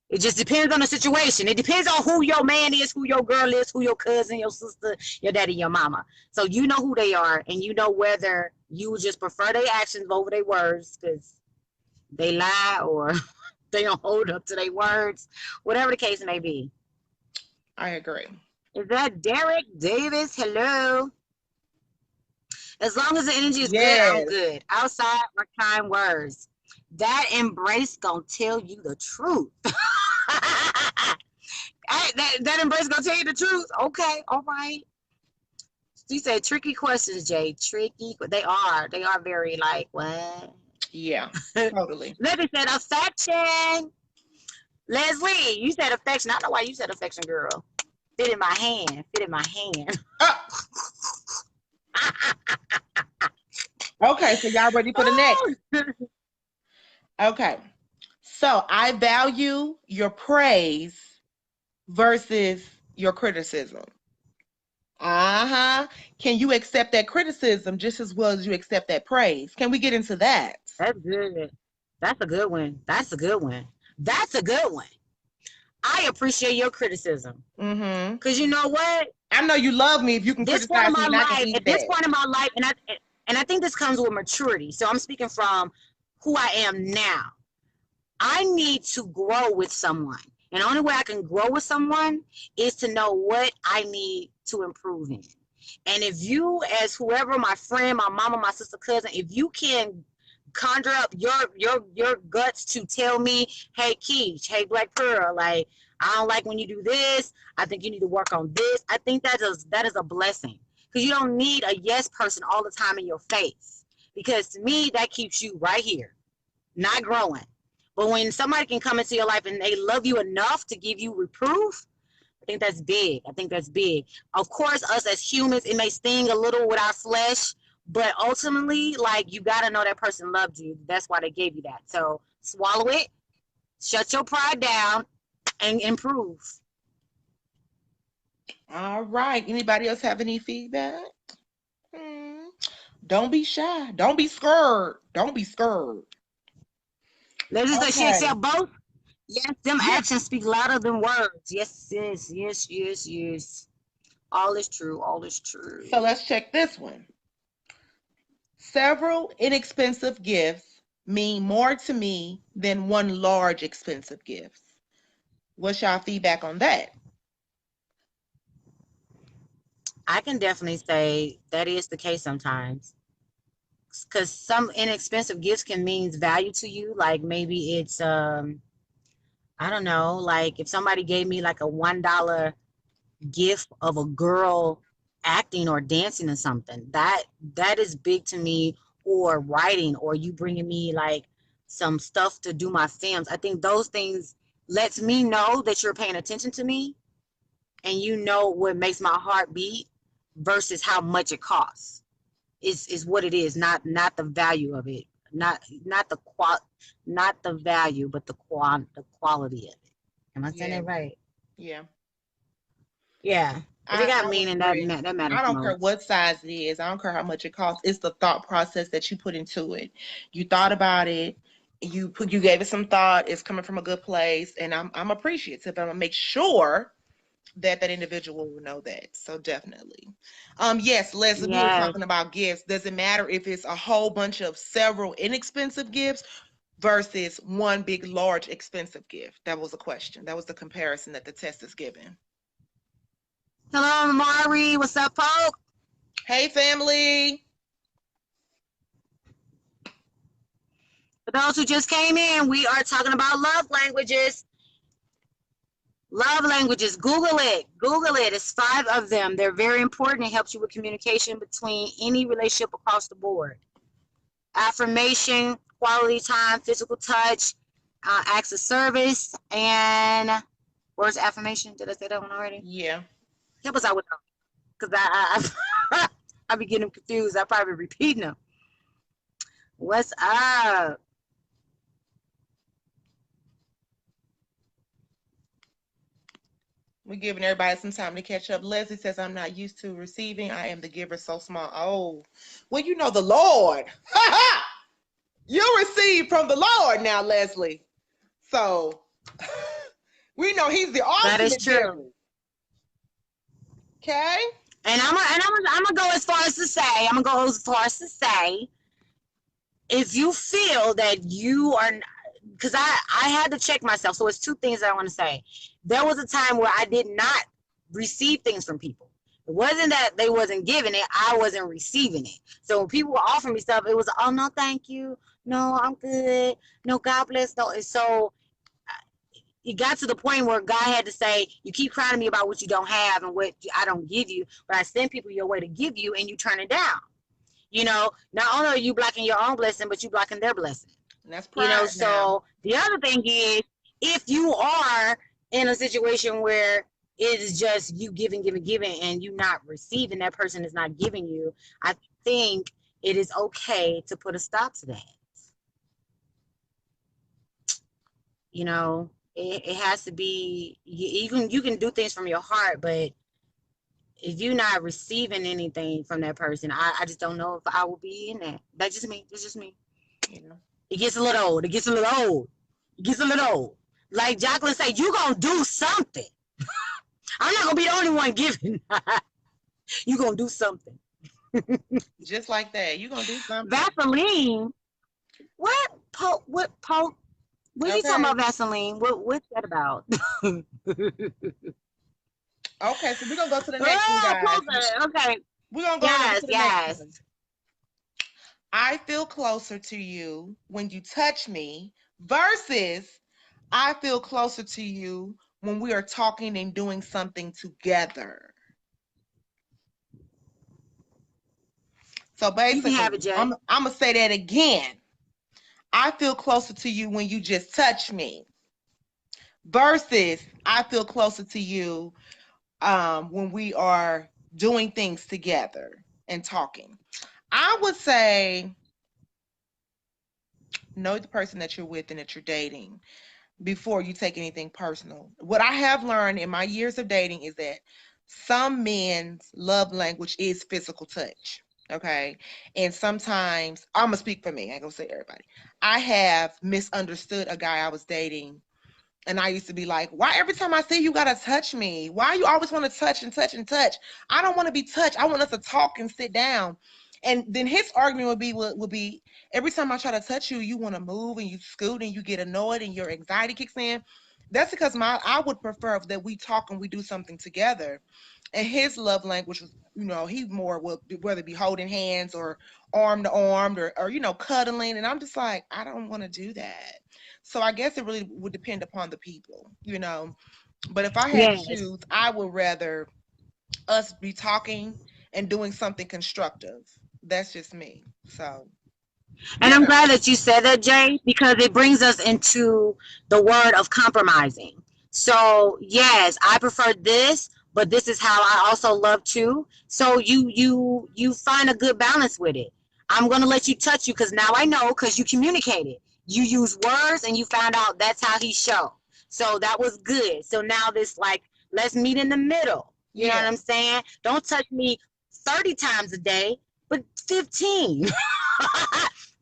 [SPEAKER 1] It just depends on the situation. It depends on who your man is, who your girl is, who your cousin, your sister, your daddy, your mama. So you know who they are, and you know whether you just prefer their actions over their words because they lie or they don't hold up to their words, whatever the case may be.
[SPEAKER 2] I agree.
[SPEAKER 1] Is that Derek Davis? Hello. As long as the energy is good, I'm
[SPEAKER 2] Yes.
[SPEAKER 1] good. Outside are kind words. That embrace gonna tell you the truth. that embrace gonna tell you the truth. Okay, all right. You said tricky questions, Jay. Tricky. They are. They are very like what?
[SPEAKER 2] Yeah, totally.
[SPEAKER 1] Leslie said affection. Leslie, you said affection. I don't know why you said affection, girl. Fit in my hand. Fit in my hand.
[SPEAKER 2] Oh, okay, so y'all ready for the next? Okay. So I value your praise versus your criticism. Uh-huh. Can you accept that criticism just as well as you accept that praise? Can we get into that?
[SPEAKER 1] That's good. That's a good one. That's a good one. That's a good one. I appreciate your criticism.
[SPEAKER 2] Mm-hmm.
[SPEAKER 1] Cause you know what?
[SPEAKER 2] I know you love me if you can
[SPEAKER 1] This point
[SPEAKER 2] criticize
[SPEAKER 1] of
[SPEAKER 2] me
[SPEAKER 1] my
[SPEAKER 2] and I can
[SPEAKER 1] life,
[SPEAKER 2] eat
[SPEAKER 1] at this
[SPEAKER 2] that.
[SPEAKER 1] point in my life, and I think this comes with maturity. So I'm speaking from who I am now. I need to grow with someone. And the only way I can grow with someone is to know what I need to improve in. And if you, as whoever, my friend, my mama, my sister, cousin, if you can conjure up your guts to tell me, hey Keish, hey Black Pearl, like I don't like when you do this. I think you need to work on this. I think that is a blessing. Because you don't need a yes person all the time in your face. Because to me, that keeps you right here, not growing. But when somebody can come into your life and they love you enough to give you reproof, I think that's big. I think that's big. Of course, us as humans, it may sting a little with our flesh, but ultimately, like you gotta know that person loved you. That's why they gave you that. So swallow it, shut your pride down, and improve.
[SPEAKER 2] All right. Anybody else have any feedback? Hmm. Don't be shy. Don't be scared. Don't be scared.
[SPEAKER 1] Let's just say she
[SPEAKER 2] Okay.
[SPEAKER 1] accept both. Yes, them
[SPEAKER 2] Yeah.
[SPEAKER 1] actions speak louder than words. Yes, yes, yes, yes, yes. All is true. All is true.
[SPEAKER 2] So let's check this one. Several inexpensive gifts mean more to me than one large expensive gift. What's y'all feedback on that?
[SPEAKER 1] I can definitely say that is the case sometimes. Because some inexpensive gifts can mean value to you. Like maybe it's I don't know, like if somebody gave me like a $1 gift of a girl acting or dancing or something, that is big to me. Or writing, or you bringing me like some stuff to do my films. I think those things lets me know that you're paying attention to me and you know what makes my heart beat versus how much it costs. Is what it is, not the value of it, not the not the value, but the quality of it. Am I saying
[SPEAKER 2] Yeah,
[SPEAKER 1] that right?
[SPEAKER 2] yeah.
[SPEAKER 1] Yeah. If it got
[SPEAKER 2] I would
[SPEAKER 1] meaning,
[SPEAKER 2] agree.
[SPEAKER 1] that matters
[SPEAKER 2] I don't care
[SPEAKER 1] most.
[SPEAKER 2] what size it is. I don't care how much it costs. It's the thought process that you put into it. You thought about it. You gave it some thought. It's coming from a good place, and I'm appreciative. I'm gonna make sure that that individual will know that. So definitely. Yes, Leslie, we were
[SPEAKER 1] Yes.
[SPEAKER 2] talking about gifts. Does it matter if it's a whole bunch of several inexpensive gifts versus one big, large, expensive gift? That was a question. That was the comparison that the test is given.
[SPEAKER 1] Hello, Mari. What's up, Poke?
[SPEAKER 2] Hey, family.
[SPEAKER 1] For those who just came in, we are talking about love languages. Love languages. Google it. Google it. It's 5 of them. They're very important. It helps you with communication between any relationship across the board. Affirmation, quality time, physical touch, acts of service, and where's affirmation? Did I say that one already?
[SPEAKER 2] Yeah.
[SPEAKER 1] Help us out with them, because I I be getting confused. I probably repeating them. What's up?
[SPEAKER 2] We're giving everybody some time to catch up. Leslie says, I'm not used to receiving. I am the giver, so small. Oh, well, you know the Lord. You'll receive from the Lord now, Leslie. So we know he's the ultimate
[SPEAKER 1] That is true.
[SPEAKER 2] giver. Okay?
[SPEAKER 1] And I'm gonna go as far as to say, if you feel that you are, because I had to check myself. So it's 2 things that I want to say. There was a time where I did not receive things from people. It wasn't that they wasn't giving it, I wasn't receiving it. So when people were offering me stuff, it was, oh, no, thank you. No, I'm good. No, God bless. No. And so it got to the point where God had to say, you keep crying to me about what you don't have and what I don't give you, but I send people your way to give you, and you turn it down. Not only are you blocking your own blessing, but you blocking their blessing.
[SPEAKER 2] And that's pride
[SPEAKER 1] So
[SPEAKER 2] now.
[SPEAKER 1] the other thing is, if you are in a situation where it is just you giving, and you not receiving, that person is not giving you, I think it is okay to put a stop to that. It has to be, you can do things from your heart, but if you're not receiving anything from that person, I just don't know if I will be in that. That's just me. It gets a little old. Like Jacqueline said, you gonna do something. I'm not gonna be the only one giving. You gonna do something.
[SPEAKER 2] Just like that. You gonna do something.
[SPEAKER 1] Vaseline. What you talking about, Vaseline? What's that about?
[SPEAKER 2] Okay, so we're gonna go to the next one, guys.
[SPEAKER 1] Okay.
[SPEAKER 2] We're gonna go to the next one. I feel closer to you when you touch me versus I feel closer to you when we are talking and doing something together. So basically,
[SPEAKER 1] you can have it, Jay.
[SPEAKER 2] I'm gonna say that again. I feel closer to you when you just touch me versus I feel closer to you when we are doing things together and talking. I would say know the person that you're with and that you're dating before you take anything personal. What I have learned in my years of dating is that some men's love language is physical touch. Okay. And sometimes I'm gonna speak for me. I ain't gonna say everybody. I have misunderstood a guy I was dating. And I used to be like, why every time I see you gotta touch me? Why you always want to touch and touch and touch? I don't want to be touched. I want us to talk and sit down. And then his argument would be every time I try to touch you, you want to move and you scoot and you get annoyed and your anxiety kicks in. That's because I would prefer that we talk and we do something together. And his love language was, he more will whether it be holding hands or arm to arm or cuddling. And I'm just like, I don't want to do that. So I guess it really would depend upon the people, But if I had to choose, I would rather us be talking and doing something constructive. That's just me. So.
[SPEAKER 1] And I'm glad that you said that, Jay, because it brings us into the word of compromising. So yes, I prefer this, but this is how I also love too. So you find a good balance with it. I'm gonna let you touch you because now I know, because you communicated. You use words and you found out that's how he showed. So that was good. So now this, like, let's meet in the middle. You know what I'm saying? Don't touch me 30 times a day, but 15.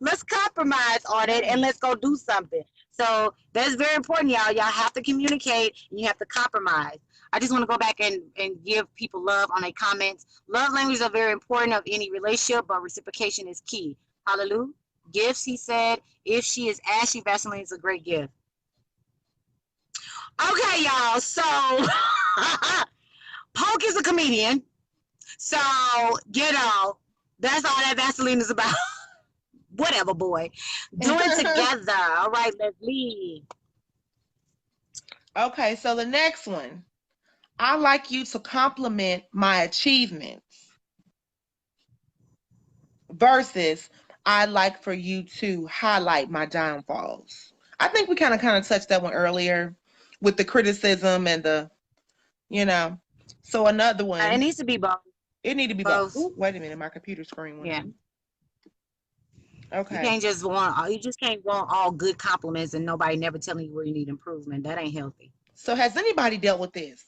[SPEAKER 1] Let's compromise on it and let's go do something. So that's very important, y'all. Y'all have to communicate and you have to compromise. I just want to go back and give people love on their comments. Love languages are very important of any relationship, but reciprocation is key. Hallelujah. Gifts, he said. If she is ashy, Vaseline is a great gift. Okay, y'all. So Poke is a comedian. So, that's all that Vaseline is about. Whatever, boy. Do it together. All right, let's leave.
[SPEAKER 2] Okay, so the next one. I like you to compliment my achievements versus I like for you to highlight my downfalls. I think we kind of touched that one earlier with the criticism and the, you know. So another
[SPEAKER 1] It
[SPEAKER 2] one,
[SPEAKER 1] needs to be both.
[SPEAKER 2] it need to be both.
[SPEAKER 1] Both.
[SPEAKER 2] Ooh, wait a minute, my computer screen went.
[SPEAKER 1] Yeah. You
[SPEAKER 2] Okay.
[SPEAKER 1] can't just want. You just can't want all good compliments and nobody never telling you where you need improvement. That ain't healthy.
[SPEAKER 2] So has anybody dealt with this?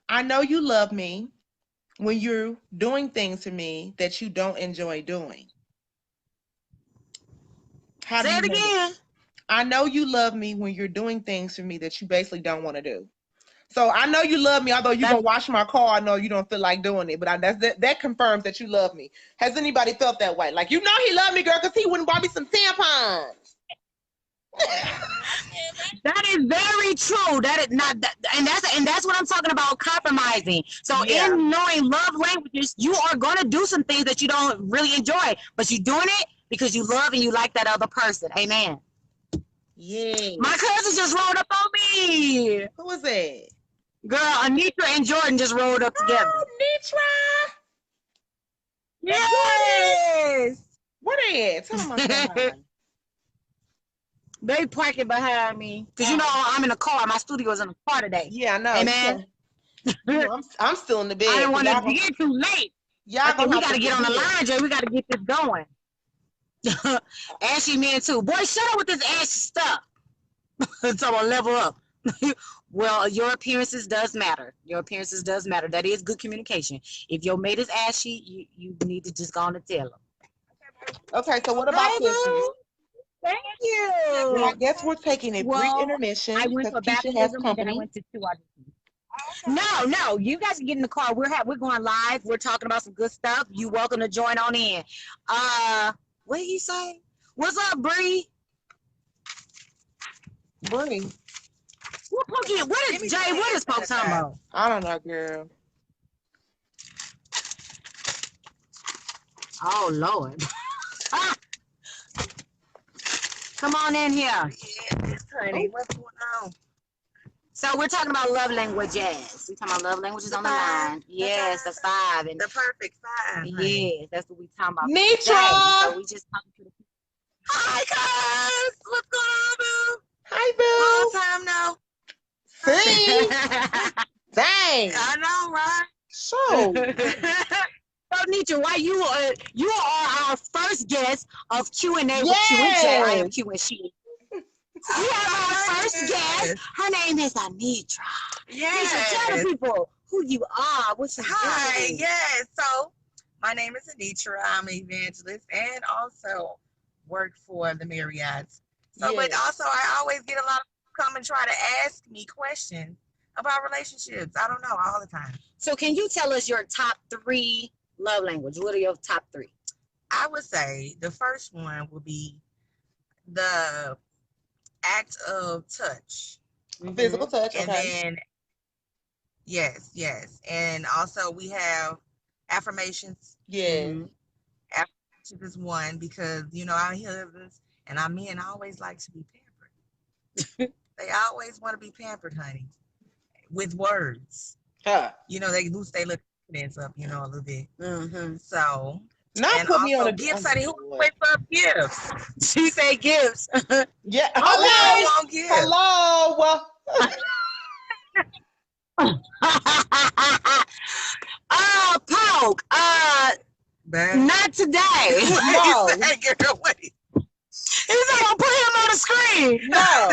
[SPEAKER 2] I know you love me when you're doing things to me that you don't enjoy doing. How do
[SPEAKER 1] Say
[SPEAKER 2] you
[SPEAKER 1] it
[SPEAKER 2] handle?
[SPEAKER 1] again.
[SPEAKER 2] I know you love me when you're doing things for me that you basically don't want to do. So I know you love me, although you're
[SPEAKER 1] That
[SPEAKER 2] gonna wash my car. I know you don't feel like doing it, but that confirms that you love me. Has anybody felt that way? Like, you know he loved me, girl, because he wouldn't buy me some tampons.
[SPEAKER 1] that is very true. That is not that, and that's what I'm talking about. Compromising. So
[SPEAKER 2] Yeah.
[SPEAKER 1] in knowing love languages, you are gonna do some things that you don't really enjoy, but you're doing it because you love and you like that other person. Amen.
[SPEAKER 2] Yeah.
[SPEAKER 1] My cousin just rolled up on me.
[SPEAKER 2] Who was that?
[SPEAKER 1] Girl, Anitra and Jordan just rolled up together.
[SPEAKER 2] Oh, Nitra.
[SPEAKER 1] Yes.
[SPEAKER 2] Where they at? Tell them I'm saying hi.
[SPEAKER 1] They parking behind me because you know I'm in a car. My studio is in a car today.
[SPEAKER 2] Yeah, I know.
[SPEAKER 1] Amen.
[SPEAKER 2] You know, I'm still in the bed.
[SPEAKER 1] I didn't want
[SPEAKER 2] Y'all
[SPEAKER 1] to get too late.
[SPEAKER 2] y'all
[SPEAKER 1] I think
[SPEAKER 2] gonna
[SPEAKER 1] we
[SPEAKER 2] have
[SPEAKER 1] got to get on the
[SPEAKER 2] forgive.
[SPEAKER 1] line, Jay. We got to get this going. Ashy man too. Boy, shut up with this ashy stuff. It's all level up. Well, your appearances does matter. Your appearances does matter. That is good communication. If your mate is ashy, you need to just go on and tell them.
[SPEAKER 2] Okay, so what about
[SPEAKER 1] Hi,
[SPEAKER 2] Christmas?
[SPEAKER 1] boo. Thank you.
[SPEAKER 2] Well, I guess we're taking a brief
[SPEAKER 1] Well,
[SPEAKER 2] intermission
[SPEAKER 1] I went
[SPEAKER 2] because
[SPEAKER 1] for
[SPEAKER 2] Keisha has
[SPEAKER 1] baptism and then I
[SPEAKER 2] company.
[SPEAKER 1] went to two auditions. No, you guys can get in the car. We're going live. We're talking about some good stuff. You welcome to join on in. What did he say? What's up, Bree?
[SPEAKER 2] Bree.
[SPEAKER 1] What is Jay? What is folks talking about?
[SPEAKER 2] I don't know, girl.
[SPEAKER 1] Oh Lord. Come on in here.
[SPEAKER 3] Yes, honey. What's going on?
[SPEAKER 1] So we're talking about love languages. We're talking about love languages on the line. Yes, the five. And
[SPEAKER 3] The perfect five. Honey.
[SPEAKER 1] yes, that's what we're talking about.
[SPEAKER 2] Nitra!
[SPEAKER 1] So we just talking to the people. Hi guys. What's going
[SPEAKER 2] Hi,
[SPEAKER 3] Long time no.
[SPEAKER 2] See? Dang.
[SPEAKER 3] I know, right?
[SPEAKER 2] So,
[SPEAKER 1] So Nitra, why you are our first guest of Q&A with Q and J. I am Q and she. We have our first guest. Her name is Anitra.
[SPEAKER 3] Yes.
[SPEAKER 1] Tell the people who you are. What you
[SPEAKER 3] Hi.
[SPEAKER 1] do.
[SPEAKER 3] Yes. So, my name is Anitra. I'm an evangelist and also work for the Marriotts. So, but
[SPEAKER 2] yes.
[SPEAKER 3] also, I always get a lot of people come and try to ask me questions about relationships. I don't know all the time.
[SPEAKER 1] So can you tell us your top 3 love language? What are your top 3?
[SPEAKER 3] I would say the first one would be the act of touch.
[SPEAKER 2] Physical touch,
[SPEAKER 3] And
[SPEAKER 2] okay.
[SPEAKER 3] then, yes. And also we have affirmations.
[SPEAKER 2] Yeah.
[SPEAKER 3] Affirmations is one because, you know, our husbands and our men always like to be pampered. They always want to be pampered, honey, with words.
[SPEAKER 2] Huh.
[SPEAKER 3] You know, they boost their little confidence up, you know, a little bit.
[SPEAKER 1] Mm-hmm.
[SPEAKER 3] So,
[SPEAKER 2] Not
[SPEAKER 3] and
[SPEAKER 2] put me on
[SPEAKER 3] also
[SPEAKER 2] a
[SPEAKER 3] gifts, honey. Who wakes up gifts?
[SPEAKER 1] She say gifts.
[SPEAKER 2] Yeah.
[SPEAKER 3] Who
[SPEAKER 2] Hello.
[SPEAKER 3] want gifts?
[SPEAKER 2] Hello.
[SPEAKER 1] Poke.
[SPEAKER 3] Babe.
[SPEAKER 1] Not today.
[SPEAKER 2] No.
[SPEAKER 3] Hey, girl, wait.
[SPEAKER 1] He's gonna put him on the screen.
[SPEAKER 2] No.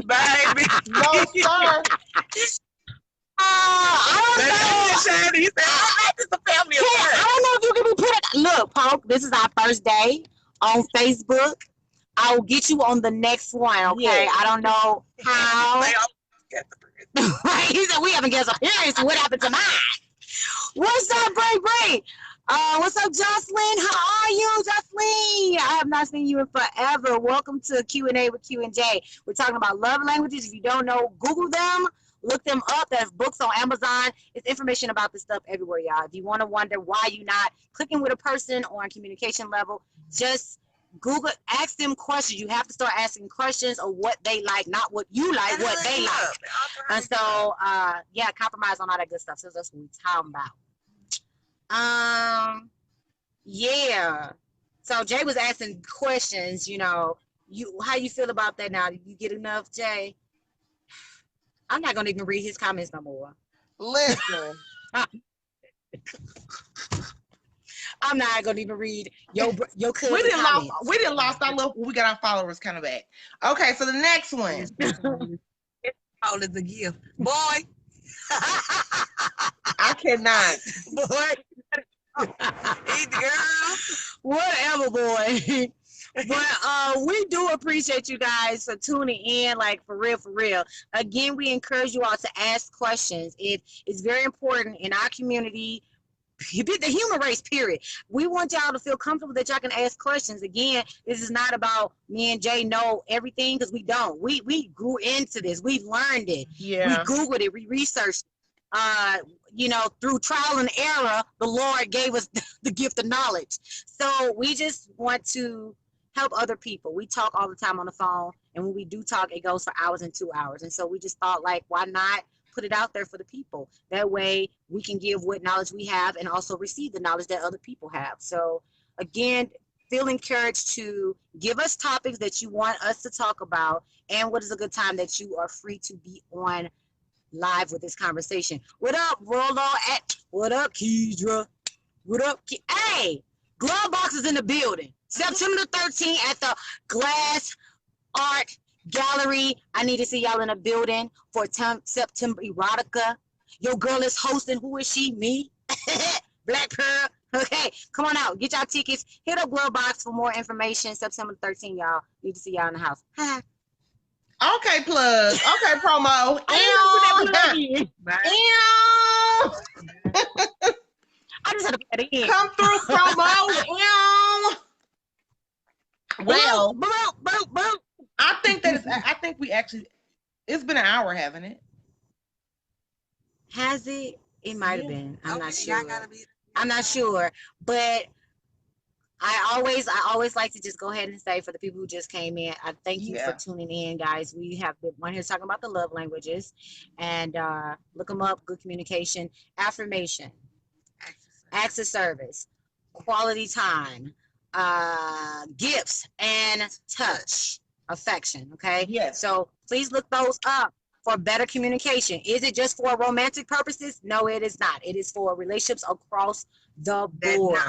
[SPEAKER 3] Baby.
[SPEAKER 2] No, sir.
[SPEAKER 1] I don't know.
[SPEAKER 3] He said, this is a family affair.
[SPEAKER 1] I don't know if you can be put. Look, Poke, this is our first day on Facebook. I will get you on the next one, okay?
[SPEAKER 2] Yeah.
[SPEAKER 1] I don't know how.
[SPEAKER 3] They all get the
[SPEAKER 1] He said we haven't guessed appearance. What happened to mine? What's up, Bray? What's up, Jocelyn? How are you, Jocelyn? I have not seen you in forever. Welcome to Q&A with Q and J. We're talking about love languages. If you don't know, Google them. Look them up. There's books on Amazon. It's information about this stuff everywhere, y'all. If you want to wonder why you're not clicking with a person or on communication level, just Google, ask them questions. You have to start asking questions of what they like, not what you like, what they like. And so, yeah, compromise on all that good stuff. So that's what we're talking about. Yeah. So Jay was asking questions. You know, how you feel about that now? Did you get enough, Jay? I'm not gonna even read his comments no more.
[SPEAKER 2] Listen.
[SPEAKER 1] I'm not gonna even read your cousin's
[SPEAKER 2] We didn't
[SPEAKER 1] comments.
[SPEAKER 2] lost our love. We got our followers kind of back. Okay, so the next one.
[SPEAKER 3] All is a gift, boy.
[SPEAKER 2] I cannot.
[SPEAKER 1] Boy.
[SPEAKER 3] Eat the girl.
[SPEAKER 1] Whatever, boy. But we do appreciate you guys for tuning in, like for real. Again, we encourage you all to ask questions. It is very important in our community, the human race, period. We want y'all to feel comfortable that y'all can ask questions. Again, this is not about me and Jay know everything, because we don't. We grew into this. We've learned it.
[SPEAKER 2] Yeah.
[SPEAKER 1] We Googled it. We researched. You know, through trial and error, the Lord gave us the gift of knowledge. So we just want to help other people. We talk all the time on the phone, and when we do talk, it goes for hours and 2 hours. And so we just thought, like, why not put it out there for the people? That way we can give what knowledge we have and also receive the knowledge that other people have. So again, feel encouraged to give us topics that you want us to talk about, and what is a good time that you are free to be on live with this conversation. What up, Rolo? What up, Keidra? What up, hey, Glove Box is in the building. September 13th at the Glass Art Gallery. I need to see y'all in the building for September Erotica. Your girl is hosting. Who is she? Me? Black Pearl. Okay, come on out. Get y'all tickets. Hit up Glove Box for more information. September 13th, y'all. Need to see y'all in the house.
[SPEAKER 2] Okay, plug. Okay, promo.
[SPEAKER 1] I just had to put that in.
[SPEAKER 2] Come through, promo. Well, I think we actually, it's been an hour, haven't it?
[SPEAKER 1] Has it? It might have been. I'm not sure. I'm not
[SPEAKER 3] sure.
[SPEAKER 1] sure. But I always like to just go ahead and say, for the people who just came in, I thank you for tuning in, guys. We have been one here talking about the love languages, and look them up. Good communication, affirmation, acts of service, quality time, gifts, and touch, affection. Okay.
[SPEAKER 2] Yes.
[SPEAKER 1] So please look those up for better communication. Is it just for romantic purposes? No, it is not. It is for relationships across the board.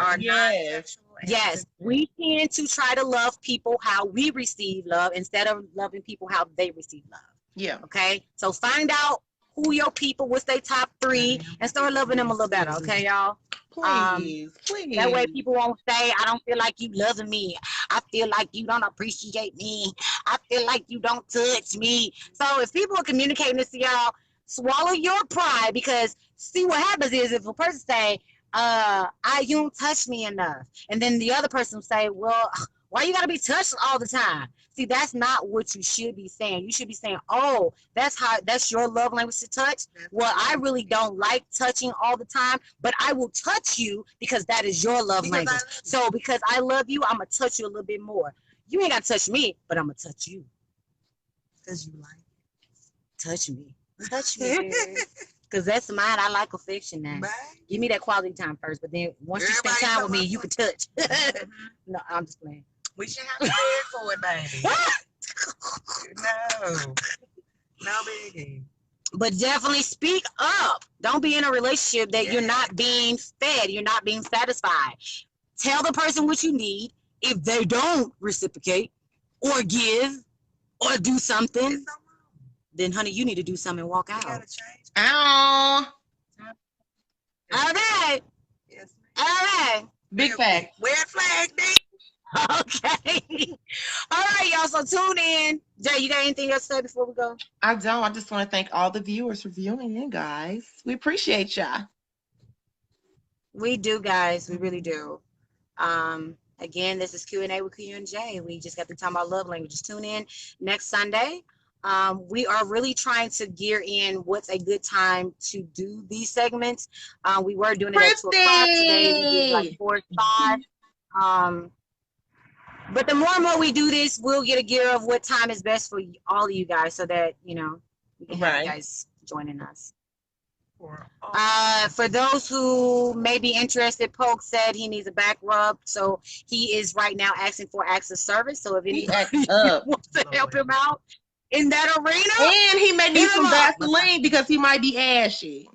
[SPEAKER 1] Yes, we tend to try to love people how we receive love instead of loving people how they receive love.
[SPEAKER 2] Yeah.
[SPEAKER 1] Okay. So find out who your people, what's their top 3, and start loving them a little better. Okay, y'all.
[SPEAKER 2] Please.
[SPEAKER 1] That way people won't say, I don't feel like you loving me. I feel like you don't appreciate me. I feel like you don't touch me. So if people are communicating this to y'all, swallow your pride, because see what happens is, if a person say, you don't touch me enough, and then the other person will say, well, why you gotta be touched all the time? See, that's not what you should be saying. You should be saying, oh, that's your love language, to touch. Well, I really don't like touching all the time, but I will touch you because that is your love language. So because I love you, I'm gonna touch you a little bit more. You ain't gotta touch me, but I'm gonna touch you.
[SPEAKER 3] Because you like it.
[SPEAKER 1] Touch me. Touch me. Because that's mine. I like affection now.
[SPEAKER 3] Right.
[SPEAKER 1] Give me that quality time first, but then once you spend time with me, you can touch. No, I'm just playing.
[SPEAKER 3] We should have to pay for it, baby. No biggie.
[SPEAKER 1] But definitely speak up. Don't be in a relationship that you're not being fed, you're not being satisfied. Tell the person what you need. If they don't reciprocate or give or do something, then honey, you need to do something and walk out.
[SPEAKER 3] Gotta change.
[SPEAKER 2] Ow.
[SPEAKER 1] All right.
[SPEAKER 3] Yes,
[SPEAKER 1] All right.
[SPEAKER 2] Big fact.
[SPEAKER 3] Red flag, D.
[SPEAKER 1] Okay. All right, y'all. So tune in. Jay, you got anything else to say before we go?
[SPEAKER 2] I don't. I just want to thank all the viewers for viewing in, guys. We appreciate y'all.
[SPEAKER 1] We do, guys. We really do. Again, this is Q&A with Q and J. We just got to talk about love languages. Tune in next Sunday. We are really trying to gear in what's a good time to do these segments. We were doing it at 2 o'clock today. We did like 4 or 5. But the more and more we do this, we'll get a gear of what time is best for all of you guys, so that we can have
[SPEAKER 2] Right.
[SPEAKER 1] you guys joining us.
[SPEAKER 3] For
[SPEAKER 1] For those who may be interested, Polk said he needs a back rub, so he is right now asking for acts of service. So if
[SPEAKER 2] He
[SPEAKER 1] anybody
[SPEAKER 2] acts up.
[SPEAKER 1] wants to help him out in that arena,
[SPEAKER 2] And he may need
[SPEAKER 1] hit him
[SPEAKER 2] some
[SPEAKER 1] up.
[SPEAKER 2] Vaseline because he might be ashy.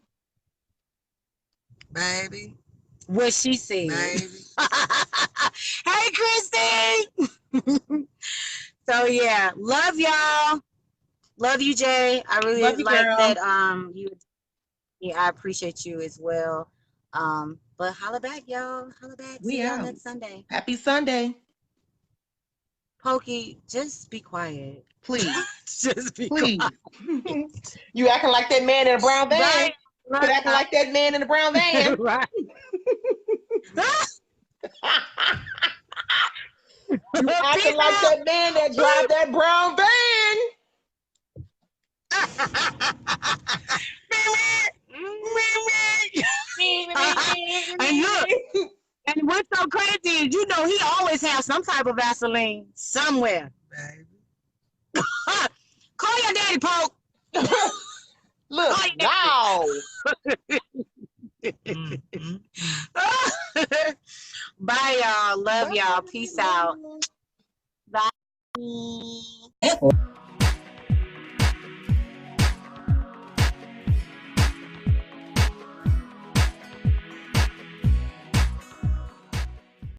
[SPEAKER 3] baby,
[SPEAKER 1] What she said.
[SPEAKER 3] baby.
[SPEAKER 1] Hey, Christy. So yeah, love y'all. Love you, Jay. I really
[SPEAKER 2] Love you,
[SPEAKER 1] like
[SPEAKER 2] girl.
[SPEAKER 1] that. I appreciate you as well. But holla back, y'all. Holla back.
[SPEAKER 2] We
[SPEAKER 1] See y'all
[SPEAKER 2] out.
[SPEAKER 1] next Sunday.
[SPEAKER 2] Happy Sunday.
[SPEAKER 1] Pokey, just be quiet.
[SPEAKER 2] Please.
[SPEAKER 1] Just be
[SPEAKER 2] Please.
[SPEAKER 1] quiet.
[SPEAKER 2] You acting like that man in a brown van.
[SPEAKER 1] Right.
[SPEAKER 2] Quit acting like that man in a brown van.
[SPEAKER 1] Right.
[SPEAKER 2] You acting like that man that drive that brown van.
[SPEAKER 1] And look, and what's so crazy is, he always has some type of Vaseline somewhere.
[SPEAKER 3] Baby.
[SPEAKER 1] Call your daddy, Poke.
[SPEAKER 2] Look, wow.
[SPEAKER 1] Bye, y'all. Love y'all. Peace out. Bye.